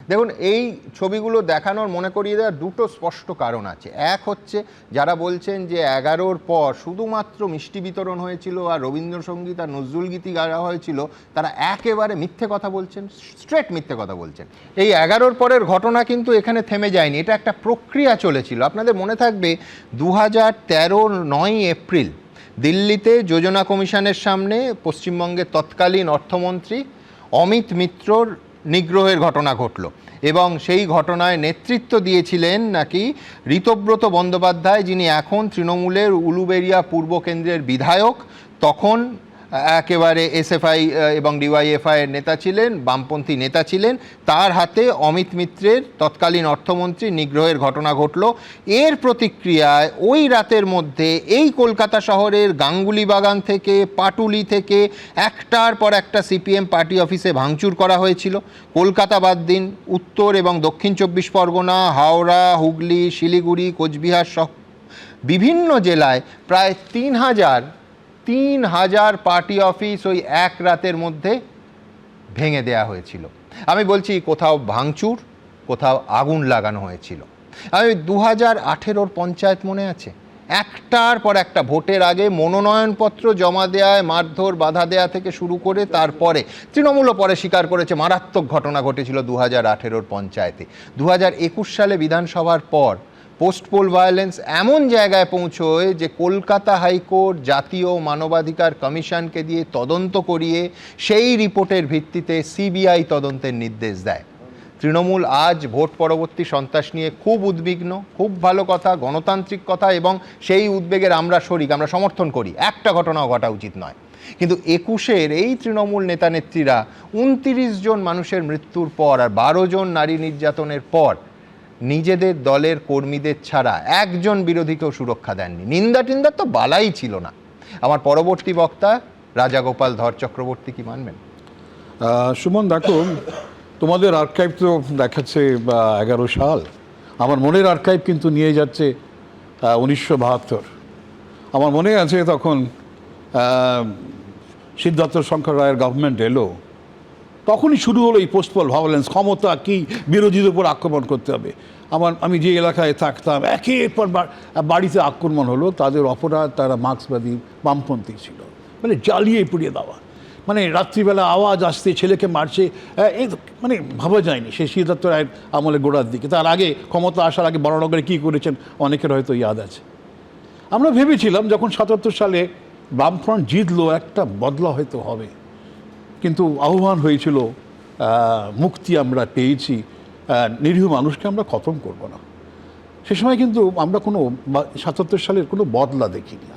দেখুন, এই ছবিগুলো দেখানোর মনে করিয়ে দেওয়ার দুটো স্পষ্ট কারণ আছে। এক হচ্ছে যারা বলছেন যে 11-র পর শুধুমাত্র মিষ্টি বিতরণ হয়েছিল আর রবীন্দ্রসঙ্গীত আর নজরুল গীতি গাওয়া হয়েছিল, তারা একেবারে মিথ্যে কথা বলছেন, স্ট্রেট মিথ্যে কথা বলছেন। এই 11-র পরের ঘটনা কিন্তু এখানে থেমে যায়নি, এটা একটা প্রক্রিয়া চলেছিল। আপনাদের মনে থাকবে 2013-র 9ই এপ্রিল দিল্লিতে যোজনা কমিশনের সামনে পশ্চিমবঙ্গের তৎকালীন অর্থমন্ত্রী অমিত মিত্রর নিগ্রহের ঘটনা ঘটল এবং সেই ঘটনায় নেতৃত্ব দিয়েছিলেন নাকি ঋতব্রত বন্দ্যোপাধ্যায়, যিনি এখন তৃণমূলের উলুবেড়িয়া পূর্ব কেন্দ্রের বিধায়ক, তখন একেবারে এসএফআই এবং ডিওয়াইএফআই এর নেতা ছিলেন, বামপন্থী নেতা ছিলেন। তার হাতে অমিত মিত্রের তৎকালীন অর্থমন্ত্রী নিগ্রহের ঘটনা ঘটল। এর প্রতিক্রিয়ায় ওই রাতের মধ্যে এই কলকাতা শহরের গাঙ্গুলি বাগান থেকে, পাটুলি থেকে একটার পর একটা সিপিএম পার্টি অফিসে ভাঙচুর করা হয়েছিল। কলকাতা বাদ দিন, উত্তর এবং দক্ষিণ 24 পরগনা, হাওড়া, হুগলি, শিলিগুড়ি, কোচবিহার সহ বিভিন্ন জেলায় প্রায় 3,000 পার্টি অফিস ওই এক রাতের মধ্যে ভেঙে দেয়া হয়েছিল। আমি বলছি, কোথাও ভাঙচুর, কোথাও আগুন লাগানো হয়েছিল। আমি 2018-র পঞ্চায়েত মনে আছে, একটার পর একটা ভোটের আগে মনোনয়নপত্র জমা দেওয়ায় মারধর বাধা দেয়া থেকে শুরু করে তারপরে তৃণমূলও পরে স্বীকার করেছে মারাত্মক ঘটনা ঘটেছিল 2018-র পঞ্চায়েতে। 2021 সালে বিধানসভার পর পোস্ট পোল ভায়োলেন্স এমন জায়গায় পৌঁছয় যে কলকাতা হাইকোর্ট জাতীয় মানবাধিকার কমিশনকে দিয়ে তদন্ত করিয়ে সেই রিপোর্টের ভিত্তিতে সিবিআই তদন্তের নির্দেশ দেয়। তৃণমূল আজ ভোট পরবর্তী সন্ত্রাস নিয়ে খুব উদ্বিগ্ন, খুব ভালো কথা, গণতান্ত্রিক কথা, এবং সেই উদ্বেগের আমরা শরিক, আমরা সমর্থন করি, একটা ঘটনাও ঘটা উচিত নয়। কিন্তু 21-এর এই তৃণমূল নেতা নেত্রীরা 29 জন মানুষের মৃত্যুর পর আর 12 জন নারী নির্যাতনের পর নিজেদের দলের কর্মীদের ছাড়া একজন বিরোধীকেও সুরক্ষা দেননি। নিন্দা টিন্দা তো বালাই ছিল না। আমার পরবর্তী বক্তা রাজাগোপাল ধর চক্রবর্তী, কি মানবেন? সুমন, দেখো, তোমাদের আর্কাইভ তো দেখাচ্ছে 11 সাল, আমার মনের আর্কাইভ কিন্তু নিয়ে যাচ্ছে 1972। আমার মনে আছে তখন সিদ্ধার্থ শঙ্কর রায়ের গভর্নমেন্ট এলো, তখনই শুরু হলো এই পোস্ট পোল ভায়োলেন্স। ক্ষমতা কি, বিরোধীদের উপর আক্রমণ করতে হবে। আমি যে এলাকায় থাকতাম, একের পর বাড়িতে আক্রমণ হলো। তাদের অপরাধ, তারা মার্ক্সবাদী বামপন্থী ছিল, মানে জ্বালিয়ে পুড়িয়ে দেওয়া, মানে রাত্রিবেলা আওয়াজ আসতে ছেলেকে মারছে, মানে ভাবা যায়নি সেই সিদ্ধার্থ রায়ের আমলে গোড়ার দিকে। তার আগে ক্ষমতা আসার আগে বরানগরে কী করেছেন অনেকের হয়তো ইয়াদ আছে। আমরা ভেবেছিলাম যখন 77 সালে বামফ্রন্ট জিতলো একটা বদলা হয়তো হবে, কিন্তু আহ্বান হয়েছিল মুক্তি আমরা পেয়েছি, নিরীহ মানুষকে আমরা খতম করব না। সে সময় কিন্তু আমরা কোনো 77 সালের কোনো বদলা দেখিনি।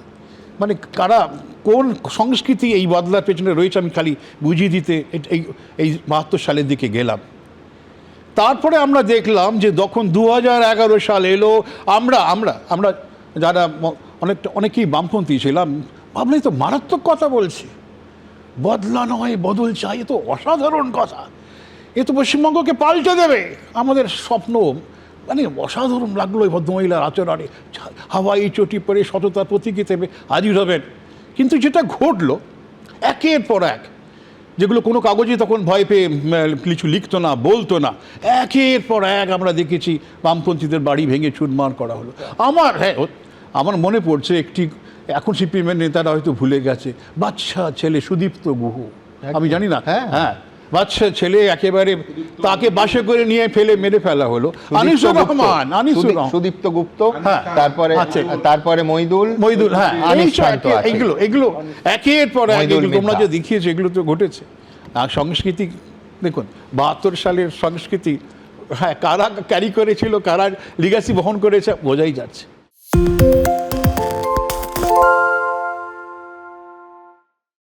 মানে কারা, কোন সংস্কৃতি এই বদলার পেছনে রয়েছে আমি খালি বুঝিয়ে দিতে এই 72 সালের দিকে গেলাম। তারপরে আমরা দেখলাম যে যখন 2011 সাল এলো, আমরা আমরা আমরা যারা অনেকেই বামপন্থী ছিলাম, ভাবলাই তো মারাত্মক কথা বলছি, বদলা নয় বদল চাই। এ তো অসাধারণ কথা, এ তো পশ্চিমবঙ্গকে পাল্টে দেবে। আমাদের স্বপ্ন, মানে অসাধারণ লাগলো এই ভদ্রমহিলার আচরণে, হাওয়াই চটি পরে সততার প্রতীক হিসেবে হাজির হবেন। কিন্তু যেটা ঘটলো একের পর এক, যেগুলো কোনো কাগজে তখন ভয় পেয়ে কিছু লিখতো না, বলতো না, একের পর এক আমরা দেখেছি বামপন্থীদের বাড়ি ভেঙে চুরমার করা হলো। আমার মনে পড়ছে একটি, এখন সিপিএমের নেতারা হয়তো ভুলে গেছে, বাচ্চা ছেলে সুদীপ্ত গুহ, আমি জানি না, হ্যাঁ বাচ্চা ছেলে, একেবারে তাকে বাসে করে নিয়ে মেরে ফেলা হলো। আনিসুর রহমান, সুদীপ্ত গুপ্ত, তারপরে মইদুল, হ্যাঁ, এগুলো একের পর এক তোমরা যে দেখিয়েছো, এগুলো তো ঘটেছে। আর সংস্কৃতি দেখুন, 72 সালের সংস্কৃতি, হ্যাঁ, কারা ক্যারি করেছিল, কারা লিগাসি বহন করেছে, বোঝাই যাচ্ছে।